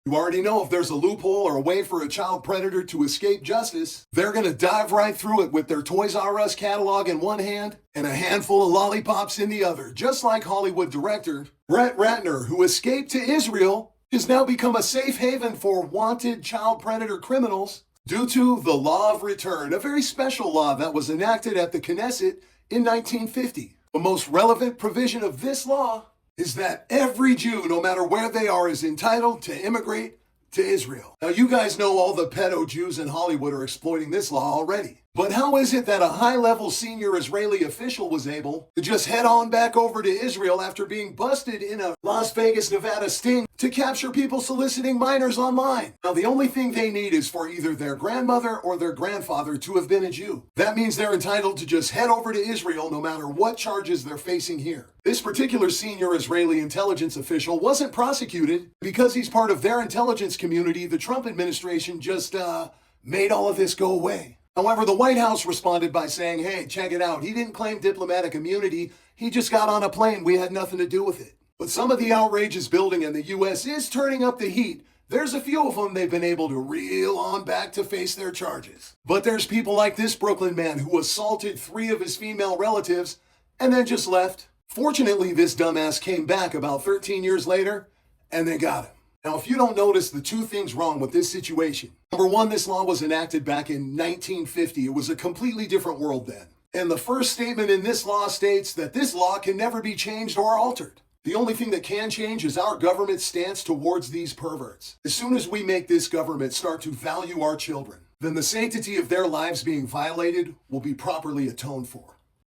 You already know if there's a loophole or a way for a child predator to escape justice, they're gonna dive right through it with their Toys R Us catalog in one hand and a handful of lollipops in the other, just like Hollywood director Brett Ratner, who escaped to Israel, has now become a safe haven for wanted child predator criminals due to the Law of Return, a very special law that was enacted at the Knesset in 1950. The most relevant provision of this law is that every Jew, no matter where they are, is entitled to immigrate to Israel. Now, you guys know all the pedo Jews in Hollywood are exploiting this law already. But how is it that a high-level senior Israeli official was able to just head on back over to Israel after being busted in a Las Vegas, Nevada sting to capture people soliciting minors online? Now, the only thing they need is for either their grandmother or their grandfather to have been a Jew. That means they're entitled to just head over to Israel no matter what charges they're facing here. This particular senior Israeli intelligence official wasn't prosecuted because he's part of their intelligence community. The Trump administration just made all of this go away. However, the White House responded by saying, hey, check it out. He didn't claim diplomatic immunity. He just got on a plane. We had nothing to do with it. But some of the outrage is building and the U.S. is turning up the heat. There's a few of them they've been able to reel on back to face their charges. But there's people like this Brooklyn man who assaulted 3 of his female relatives and then just left. Fortunately, this dumbass came back about 13 years later and they got him. Now, if you don't notice the 2 things wrong with this situation, number 1, this law was enacted back in 1950. It was a completely different world then. And the first statement in this law states that this law can never be changed or altered. The only thing that can change is our government's stance towards these perverts. As soon as we make this government start to value our children, then the sanctity of their lives being violated will be properly atoned for.